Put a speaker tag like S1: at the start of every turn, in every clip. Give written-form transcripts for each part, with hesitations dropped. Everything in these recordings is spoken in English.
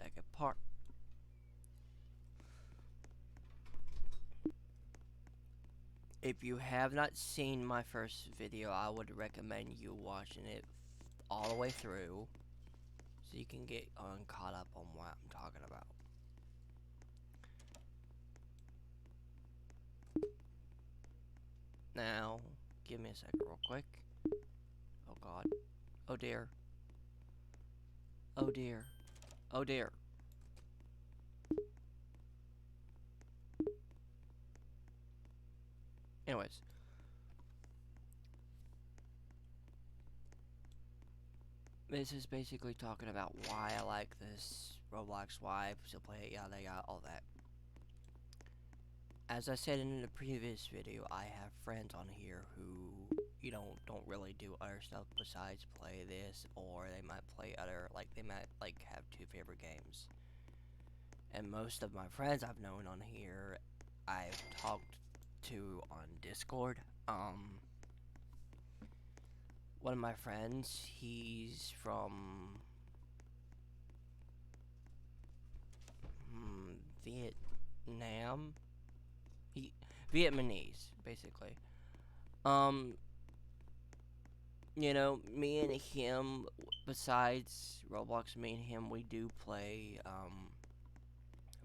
S1: second part. If you have not seen my first video, I would recommend you watching it all the way through so you can get caught up on what I'm talking about. Now, give me a second real quick. Oh god. Oh dear. Oh dear. Oh dear. Anyways. This is basically talking about why I like this Roblox, why I still play it, yada yada, all that. As I said in the previous video, I have friends on here who, you know, don't really do other stuff besides play this, or they might play other, like, they might, like, have two favorite games. And most of my friends I've known on here, I've talked to on Discord. One of my friends, he's from Vietnam. Vietnamese, basically. You know, me and him, besides Roblox, me and him, we do play,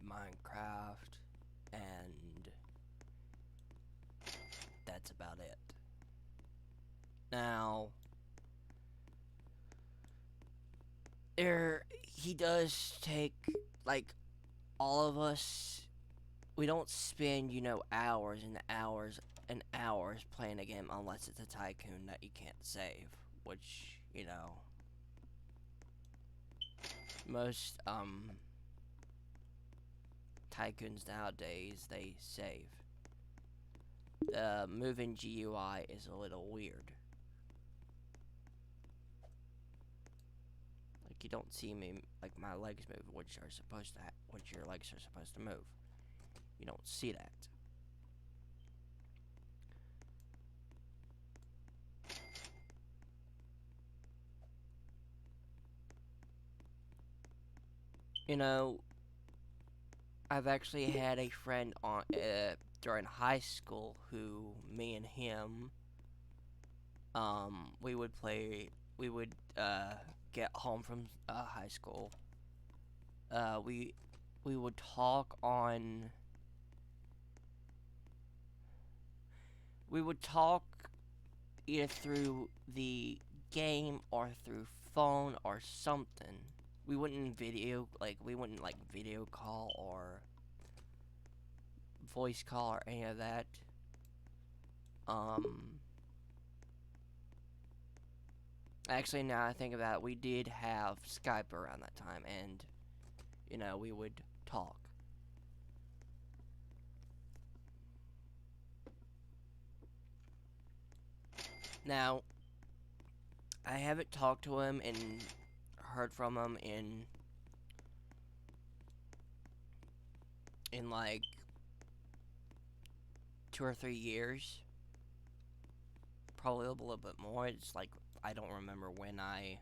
S1: Minecraft, and that's about it. Now, he does take, like, all of us, we don't spend, you know, hours and hours and hours playing a game unless it's a tycoon that you can't save, which, you know, most, tycoons nowadays, they save. The moving GUI is a little weird. Like, you don't see me, like, my legs move, which are supposed to, which your legs are supposed to move. You don't see that. You know, I've actually had a friend on during high school who me and him we would play, we would get home from high school. We would talk on, we would talk either through the game or through phone or something. We wouldn't video, like, we wouldn't, like, video call or voice call or any of that. Actually, now I think about it, we did have Skype around that time, and, you know, we would talk. Now, I haven't talked to him and heard from him in like 2 or 3 years. Probably a little bit more. It's like, I don't remember when I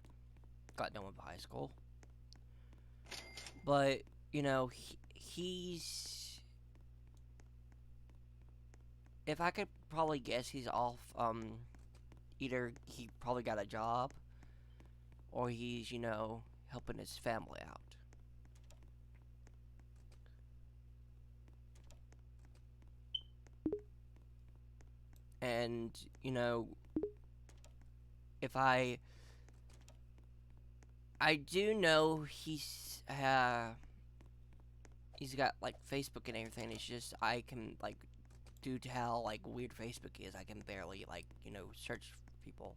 S1: got done with high school. But, you know, he's... If I could probably guess, he's off, either he probably got a job, or he's, you know, helping his family out. And, you know, if I do know he's got, like, Facebook and everything. It's just, I can, like, due to how, like, weird Facebook is, I can barely, like, you know, search people.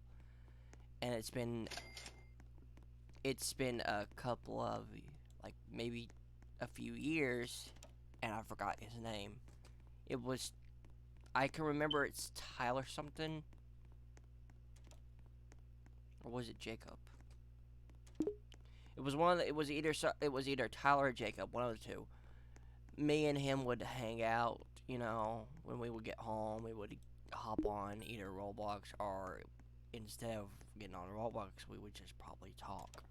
S1: And it's been a couple of, like, maybe a few years, and I forgot his name. It was, I can remember it's Tyler something, or was it Jacob? It was one of the, it was either Tyler or Jacob, one of the two. Me and him would hang out, you know, when we would get home. We would hop on either Roblox, or instead of getting on Roblox, we would just probably talk.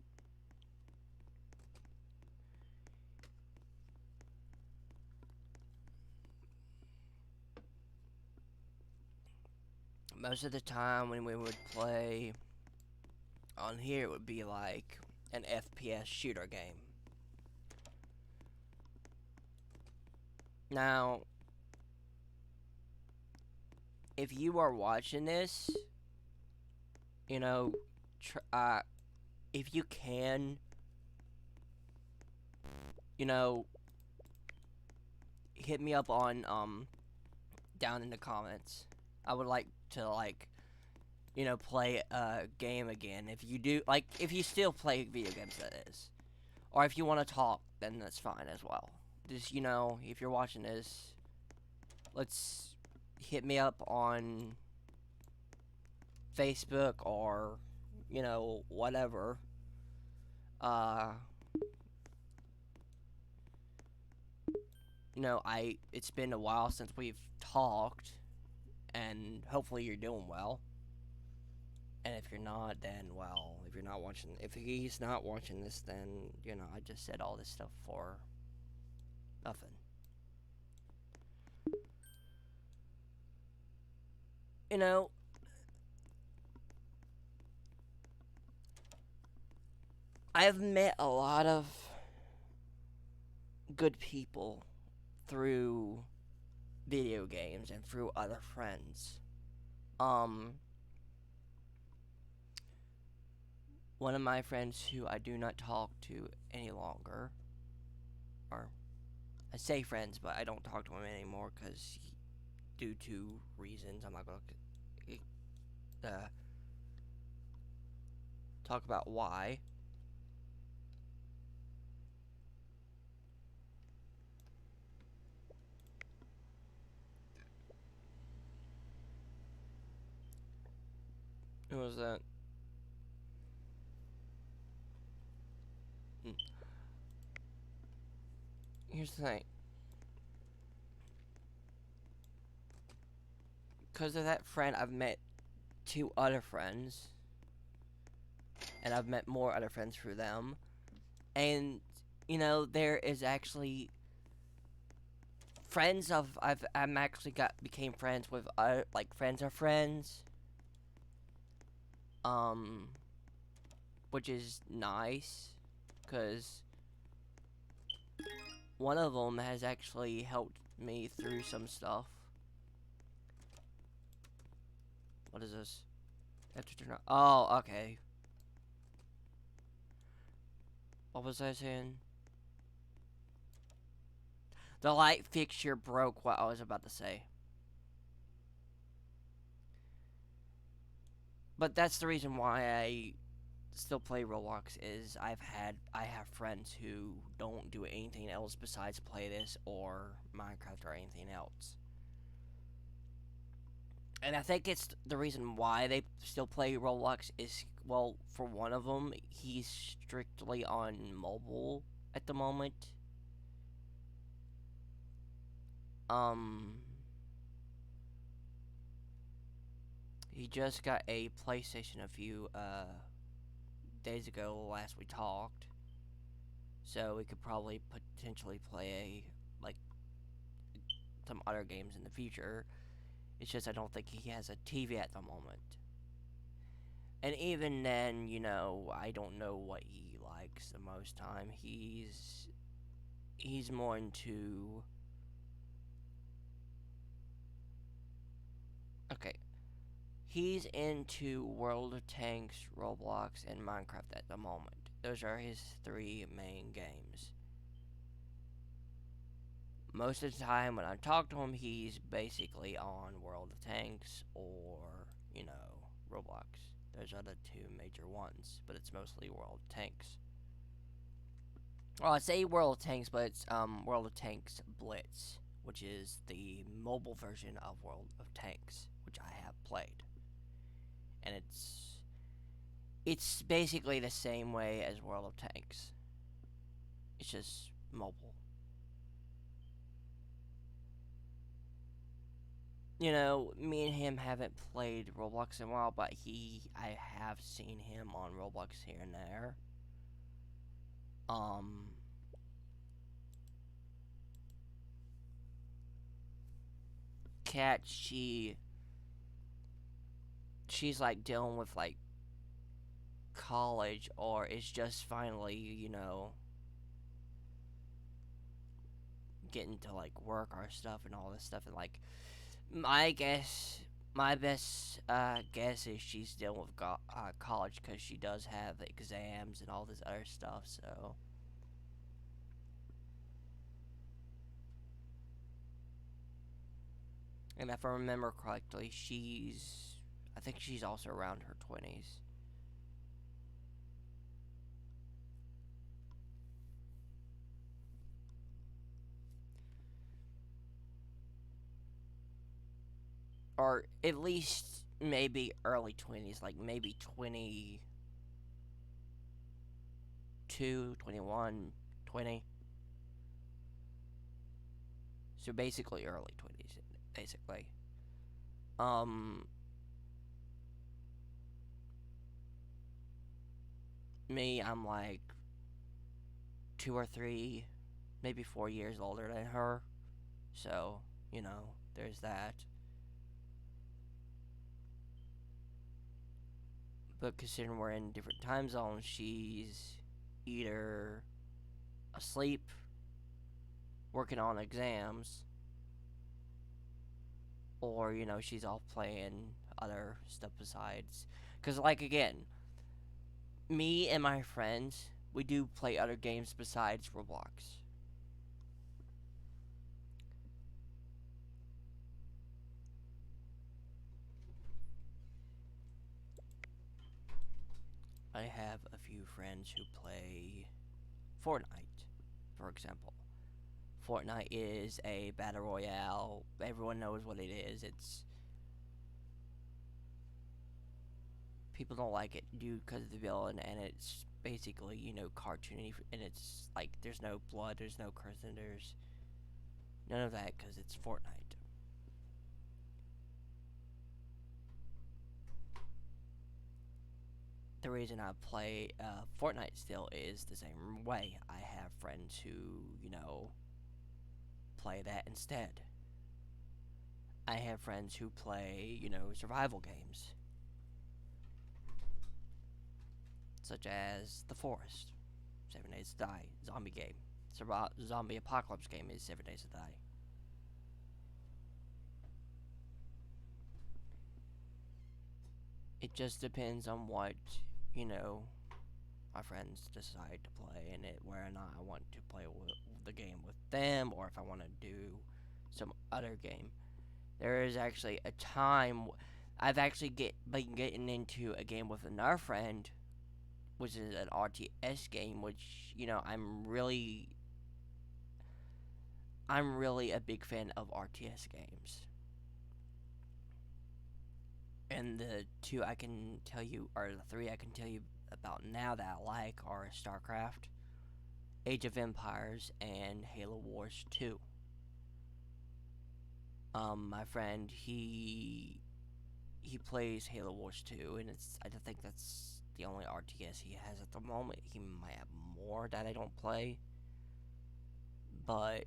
S1: most of the time when we would play on here, it would be like an FPS shooter game. Now, if you are watching this, you know, if you can, you know, hit me up on down in the comments. I would like to play a game again. If you do, like, if you still play video games, that is, or if you want to talk, then that's fine as well. Just if you're watching this, let's hit me up on Facebook or whatever. It's been a while since we've talked, and hopefully you're doing well. And if you're not, then well, if he's not watching this, then I just said all this stuff for nothing. I've met a lot of good people through video games and through other friends. One of my friends who I do not talk to any longer, or I say friends, but I don't talk to him anymore because due to reasons I'm not going to talk about why. Who was that? Here's the thing. Because of that friend, I've met 2 other friends. And I've met more other friends through them. And, there is actually friends of... I'm actually became friends with, like, friends of friends. Which is nice. Because one of them has actually helped me through some stuff. What is this? I have to turn on. Oh, okay. What was I saying? The light fixture broke what I was about to say. But that's the reason why I still play Roblox is I have friends who don't do anything else besides play this or Minecraft or anything else. And I think it's the reason why they still play Roblox is, well, for one of them, he's strictly on mobile at the moment. He just got a PlayStation a few days ago, last we talked. So we could probably potentially play some other games in the future. It's just I don't think he has a TV at the moment. And even then, I don't know what he likes the most time. He's more into... Okay. He's into World of Tanks, Roblox, and Minecraft at the moment. Those are his 3 main games. Most of the time when I talk to him, he's basically on World of Tanks or, Roblox. Those are the 2 major ones, but it's mostly World of Tanks. Well, I say World of Tanks, but it's World of Tanks Blitz, which is the mobile version of World of Tanks, which I have played. And it's basically the same way as World of Tanks. It's just mobile. Me and him haven't played Roblox in a while, but I have seen him on Roblox here and there. Catchy she's like dealing with like college or is just finally, getting to like work or stuff and all this stuff. And like, my guess, my best guess is she's dealing with college because she does have exams and all this other stuff. So, and if I remember correctly, I think she's also around her 20s. Or at least maybe early 20s, like maybe 22, 21, 20. So basically early 20s, basically. Um, Me, I'm like 2 or 3, maybe 4 years older than her. So, there's that. But considering we're in different time zones, she's either asleep, working on exams, or, she's off playing other stuff besides. Because, like, again, me and my friends, we do play other games besides Roblox. I have a few friends who play Fortnite, for example. Fortnite is a battle royale. Everyone knows what it is. It's People don't like it due because of the villain, and it's basically cartoony, and it's like there's no blood, there's no cursing, there's none of that because it's Fortnite. The reason I play Fortnite still is the same way. I have friends who play that instead. I have friends who play survival games such as The Forest, 7 Days to Die, zombie game. Zombie apocalypse game is 7 Days to Die. It just depends on what, you know, my friends decide to play and whether or not I want to play the game with them or if I want to do some other game. There is actually a time I've actually been getting into a game with another friend, which is an RTS game, which I'm really a big fan of RTS games. And the two I can tell you, or the three I can tell you about now that I like are StarCraft, Age of Empires, and Halo Wars 2. My friend, he plays Halo Wars 2, and I think that's the only RTS he has at the moment. He might have more that I don't play, but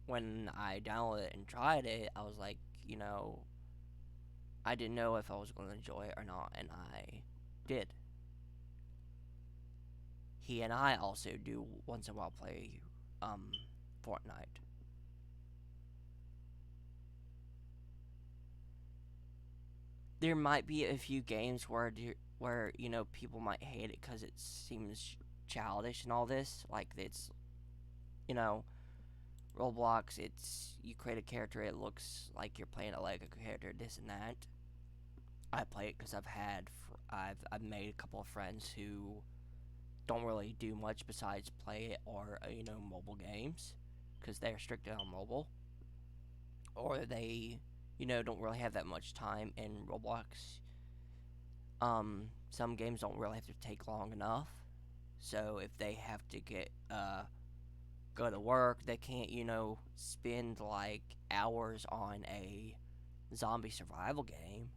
S1: when I downloaded it and tried it, I was like, I didn't know if I was going to enjoy it or not, and I did. He and I also do once in a while play Fortnite. There might be a few games where people might hate it because it seems childish and all this. Like it's you know Roblox. It's you create a character. It looks like you're playing a Lego character. This and that. I play it because I've made a couple of friends who don't really do much besides play it or mobile games because they're strictly on mobile or they don't really have that much time in Roblox. Some games don't really have to take long enough, so if they have to go to work, they can't spend like hours on a zombie survival game.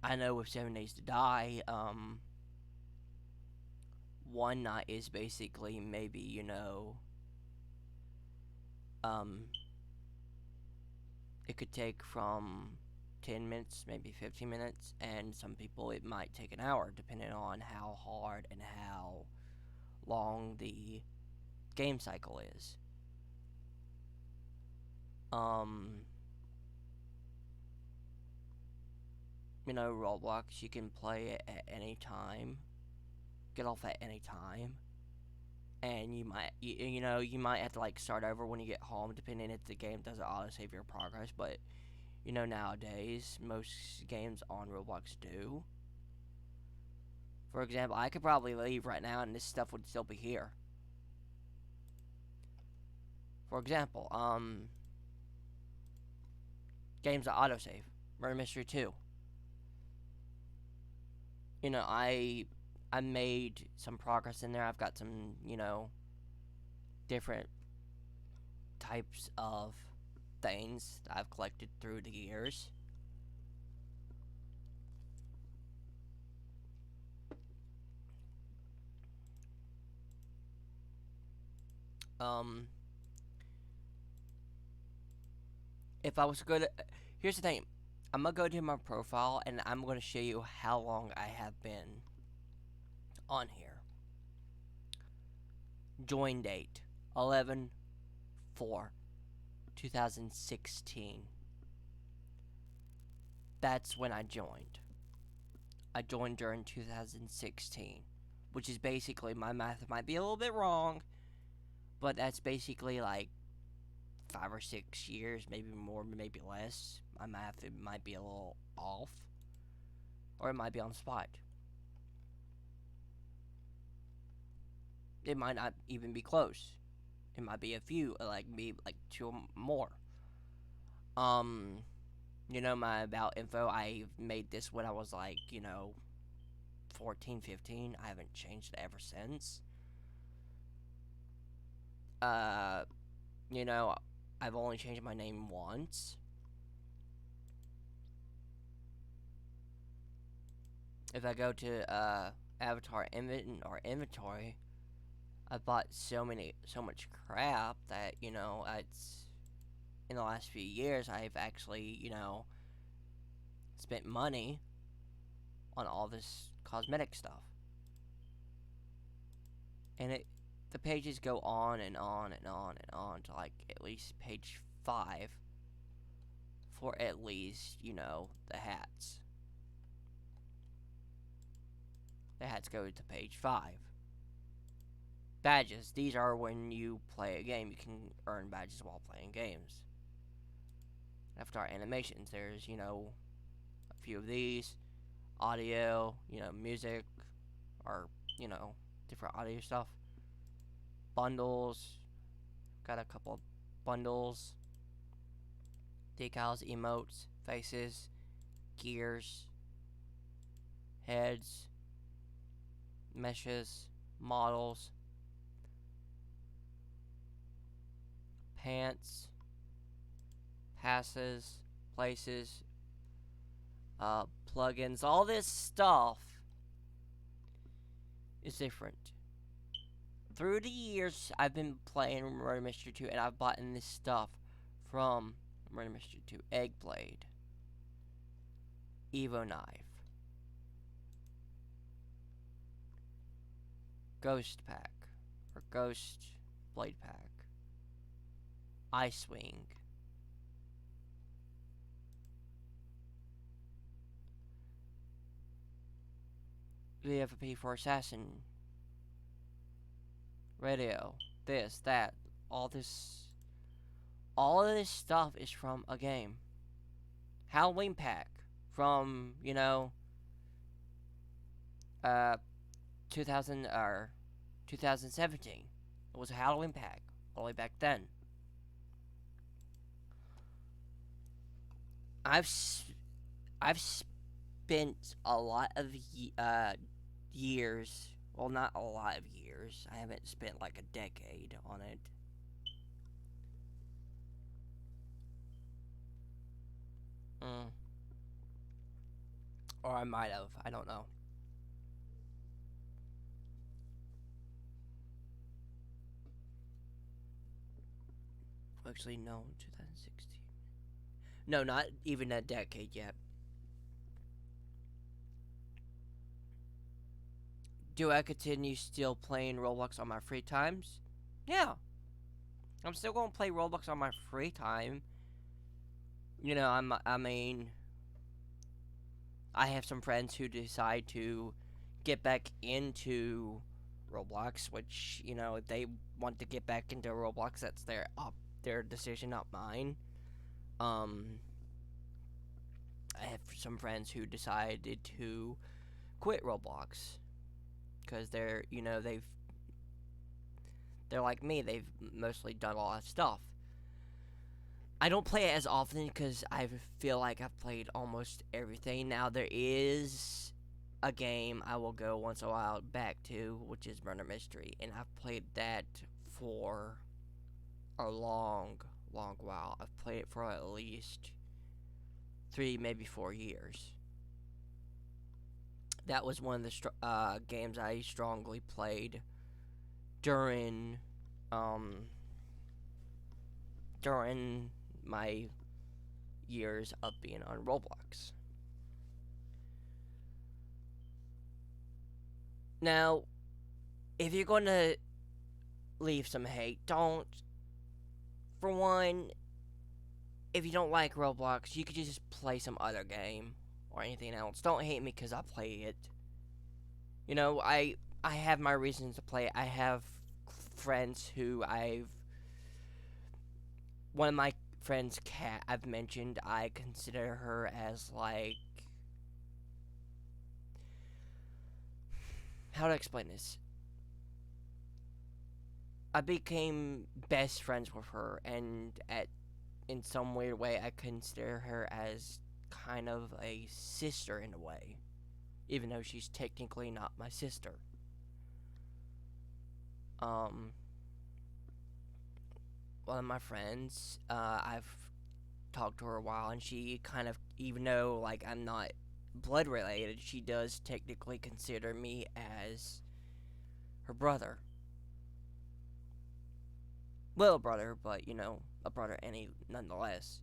S1: I know with 7 Days to Die, one night is basically maybe um it could take from 10 minutes, maybe 15 minutes, and some people it might take an hour, depending on how hard and how long the game cycle is. Um, Roblox, you can play it at any time, get off at any time, and you might have to like start over when you get home, depending if the game doesn't auto save your progress. But nowadays most games on Roblox do. For example, I could probably leave right now, and this stuff would still be here. For example, games that autosave. Murder Mystery 2. I made some progress in there. I've got some, different types of things that I've collected through the years. Um, if I was to go to, here's the thing, I'm gonna go to my profile and I'm gonna show you how long I have been on here. Join date 11/4/2016. That's when I joined. I joined during 2016, which is basically, my math might be a little bit wrong, but that's basically like 5 or 6 years, maybe more, maybe less. My math, it might be a little off, or it might be on the spot. It might not even be close. It might be a few, like maybe like two more. My about info, I made this when I was like, 14, 15. I haven't changed it ever since. Uh, I've only changed my name once. If I go to avatar inventory, I bought so much crap that it's in the last few years I've actually spent money on all this cosmetic stuff, and the pages go on and on and on and on to like at least page 5 for at least the hats. The hats go to page 5. Badges. These are when you play a game. You can earn badges while playing games. Avatar animations. There's, a few of these. Audio, music, or, different audio stuff. Bundles. Got a couple of bundles. Decals, emotes, faces, gears, heads, meshes, models, pants, passes, places, plugins. All this stuff is different. Through the years, I've been playing Murder Mystery 2, and I've bought this stuff from Murder Mystery 2. Eggblade, Evo Knife, Ghost Pack, or Ghost Blade Pack, Icewing, VFP for Assassin, Radio, this, that, all of this stuff is from a game. Halloween Pack from 2017. It was a Halloween Pack all the way back then. I've spent a lot of years. Well, not a lot of years. I haven't spent like a decade on it. Or I might have. I don't know. Actually, no. 2016. No, not even a decade yet. Do I continue still playing Roblox on my free times? Yeah, I'm still gonna play Roblox on my free time. I mean, I have some friends who decide to get back into Roblox, which if they want to get back into Roblox, that's their decision, not mine. Um, I have some friends who decided to quit Roblox because they're like me. They've mostly done a lot of stuff. I don't play it as often because I feel like I've played almost everything. Now there is a game I will go once in a while back to, which is Murder Mystery, and I've played that for a long, long while. I've played it for at least 3, maybe 4 years. That was one of the games I strongly played during um, during my years of being on Roblox. Now, if you're going to leave some hate, don't. For one, if you don't like Roblox, you could just play some other game or anything else. Don't hate me because I play it. I have my reasons to play it. I have friends who I've. One of my friends, Kat, I've mentioned, I consider her as like. How to explain this? I became best friends with her, and in some weird way, I consider her as kind of a sister in a way, even though she's technically not my sister. Um, One of my friends, I've talked to her a while, and she kind of, even though like I'm not blood related, she does technically consider me as her brother. Little brother, but a brother nonetheless.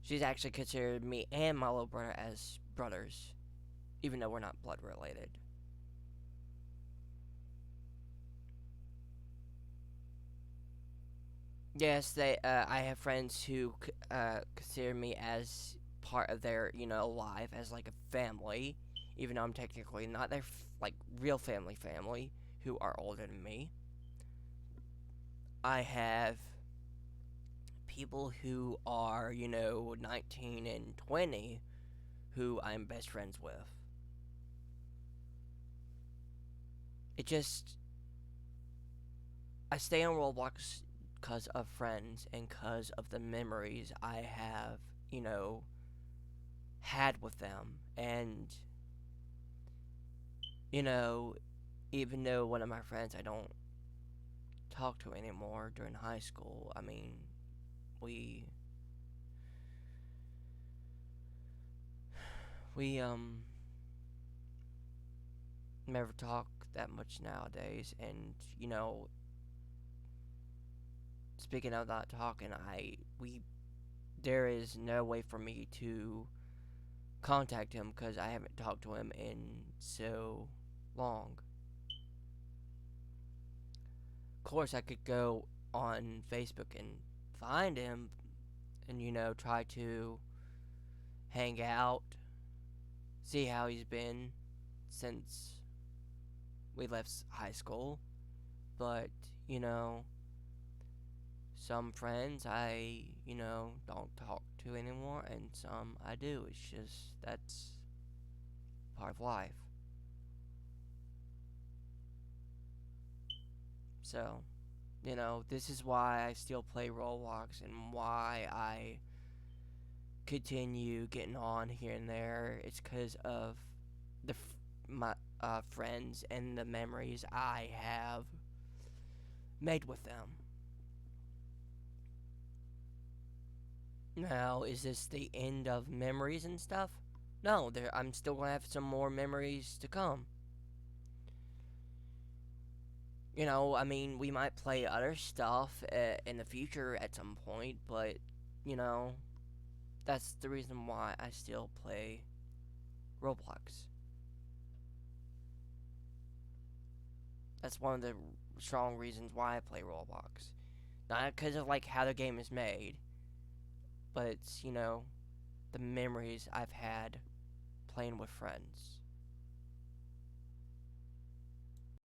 S1: She's actually considered me and my little brother as brothers, even though we're not blood related. Yes, they. I have friends who consider me as part of their life as like a family, even though I'm technically not their like real family who are older than me. I have people who are 19 and 20 who I'm best friends with. It just I stay on Roblox because of friends and because of the memories I have, had with them. And, you know, even though one of my friends I don't talk to anymore during high school, I mean, we, we never talk that much nowadays. And, speaking of not talking, there is no way for me to contact him because I haven't talked to him in so long. Of course, I could go on Facebook and find him and, try to hang out, see how he's been since we left high school. But, you know, some friends don't talk to anymore, and some I do. It's just that's part of life. So, this is why I still play Roblox and why I continue getting on here and there. It's because of my friends and the memories I have made with them. Now, is this the end of memories and stuff? No, I'm still gonna have some more memories to come. I mean, we might play other stuff in the future at some point, but you know, that's the reason why I still play Roblox. That's one of the strong reasons why I play Roblox. Not because of like how the game is made, but it's, the memories I've had playing with friends.